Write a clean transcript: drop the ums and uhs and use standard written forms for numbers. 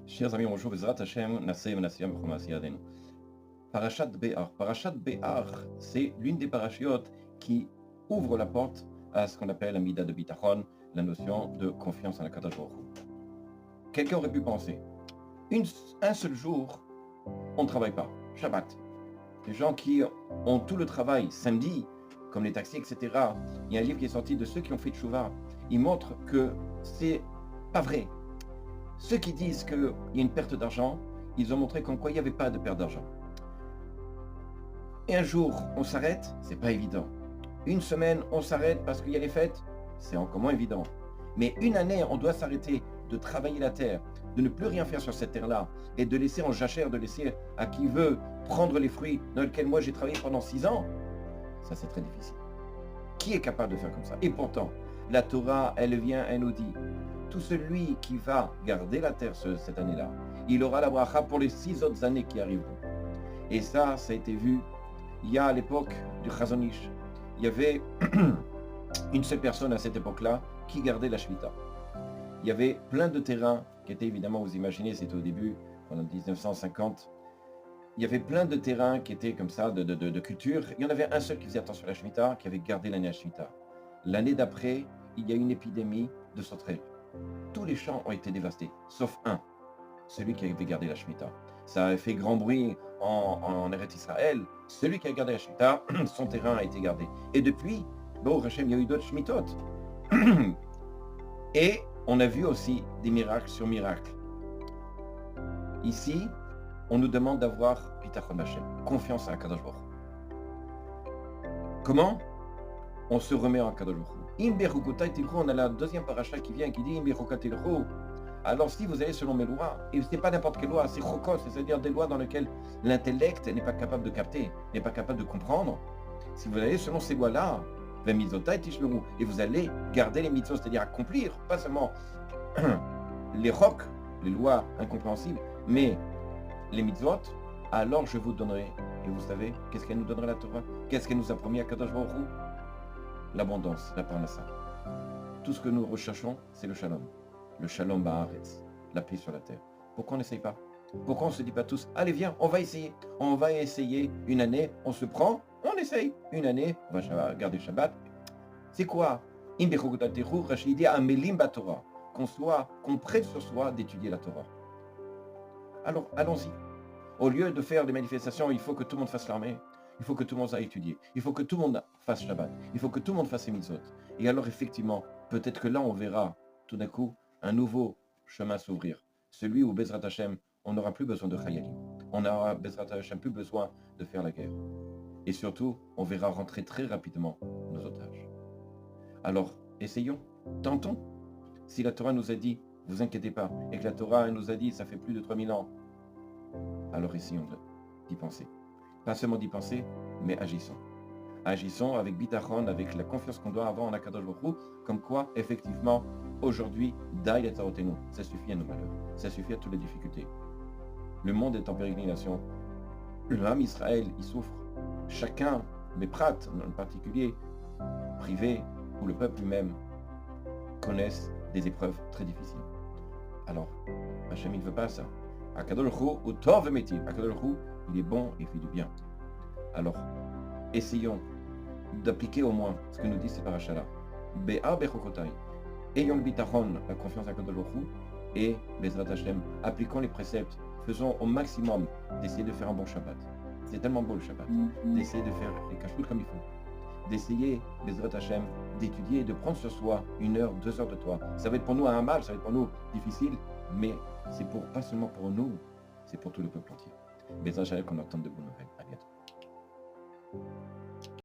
Chers amis, bonjour, Bezrat Hashem, Nasseh Menassiam B'chom Yadenu. Parashat Béar. Parashat Béar, c'est l'une des parachiotes qui ouvre la porte à ce qu'on appelle la Mida de Bitachon, la notion de confiance en la Kadosh Baruch Hu. Quelqu'un aurait pu penser, un seul jour, on ne travaille pas, Shabbat. Les gens qui ont tout le travail samedi, comme les taxis, etc. Il y a un livre qui est sorti de ceux qui ont fait Tchouva. Il montre que c'est pas vrai. Ceux qui disent qu'il y a une perte d'argent, ils ont montré qu'en quoi il n'y avait pas de perte d'argent. Et un jour, on s'arrête, c'est pas évident. Une semaine, on s'arrête parce qu'il y a les fêtes, c'est encore moins évident. Mais une année, on doit s'arrêter de travailler la terre, de ne plus rien faire sur cette terre-là, et de laisser en jachère, de laisser à qui veut prendre les fruits dans lesquels moi j'ai travaillé pendant 6 ans, ça c'est très difficile. Qui est capable de faire comme ça? Et pourtant, la Torah, elle vient, elle nous dit, tout celui qui va garder la terre cette année-là, il aura la bracha pour les 6 autres années qui arriveront. Et ça a été vu, il y a à l'époque du Chazon Ish, il y avait une seule personne à cette époque-là qui gardait la Shemitah. Il y avait plein de terrains qui étaient évidemment, vous imaginez, c'était au début, en 1950, il y avait plein de terrains qui étaient comme ça, de culture. Il y en avait un seul qui faisait attention à la Shemitah, qui avait gardé l'année à Shemitah. L'année d'après, il y a eu une épidémie de sauterelles. Tous les champs ont été dévastés, sauf un, celui qui avait gardé la Shemitah. Ça a fait grand bruit en Eretz Israël. Celui qui a gardé la Shemitah, son terrain a été gardé. Et depuis, bon, Hachem, il y a eu d'autres Shemitot. Et on a vu aussi des miracles sur miracles. Ici, on nous demande d'avoir Bitachon Hashem, confiance à Kadosh Baruch Hu. Comment? On se remet en Kadosh Baruch Hu. On a la deuxième paracha qui vient qui dit alors si vous allez selon mes lois, et ce n'est pas n'importe quelle loi, c'est chokot, c'est-à-dire des lois dans lesquelles l'intellect n'est pas capable de capter, n'est pas capable de comprendre, si vous allez selon ces lois-là, et vous allez garder les mitzvot, c'est-à-dire accomplir, pas seulement les rocs, les lois incompréhensibles, mais les mitzvot, alors je vous donnerai. Et vous savez, qu'est-ce qu'elle nous donnera la Torah? Qu'est-ce qu'elle nous a promis à Kadosh Baruch Hu? L'abondance, la parnassa. Tout ce que nous recherchons, c'est le shalom. Le shalom ba'aretz, la paix sur la terre. Pourquoi on n'essaye pas? Pourquoi on ne se dit pas tous, allez viens, on va essayer. On va essayer une année, on se prend, on essaye. Une année, on va garder Shabbat. C'est quoi? Qu'on prête sur soi d'étudier la Torah. Alors, allons-y. Au lieu de faire des manifestations, il faut que tout le monde fasse l'armée. Il faut que tout le monde aille étudier. Il faut que tout le monde fasse Shabbat. Il faut que tout le monde fasse ses mitzvot. Et alors, effectivement, peut-être que là, on verra tout d'un coup un nouveau chemin s'ouvrir. Celui où Bezrat Hashem, on n'aura plus besoin de Chayalim. On n'aura, Bezrat Hashem, plus besoin de faire la guerre. Et surtout, on verra rentrer très rapidement nos otages. Alors, essayons, tentons. Si la Torah nous a dit, vous inquiétez pas, et que la Torah nous a dit, ça fait plus de 3000 ans, alors essayons d'y penser. Pas seulement d'y penser, mais agissons. Agissons avec bitachon, avec la confiance qu'on doit avoir en Akadosh Baruch Hu, comme quoi, effectivement, aujourd'hui, Daï et Tarotenu, ça suffit à nos malheurs, ça suffit à toutes les difficultés. Le monde est en pérégrination. Le Ham Israël, il souffre. Chacun, les prates en particulier, privés, ou le peuple lui-même, connaissent des épreuves très difficiles. Alors, Hachem, il ne veut pas ça. Akadosh Baruch Hu, Tov Metiv. Akadosh Baruch Hu, il est bon et il fait du bien. Alors, essayons d'appliquer au moins ce que nous dit ces parachas-là. Be'ar bechokotai. Ayons le bitachon, la confiance à Kadosh Baruch Hu, et Bezrat Hashem, appliquons les préceptes, faisons au maximum d'essayer de faire un bon Shabbat. C'est tellement beau le Shabbat, d'essayer de faire les kashrut comme il faut, d'essayer, Bezrat Hashem, d'étudier et de prendre sur soi 1 heure, 2 heures de toi. Ça va être pour nous un mal, ça va être pour nous difficile, mais c'est pas seulement pour nous, c'est pour tout le peuple entier. Bezrat Hashem, qu'on entende de bonnes nouvelles. À bientôt.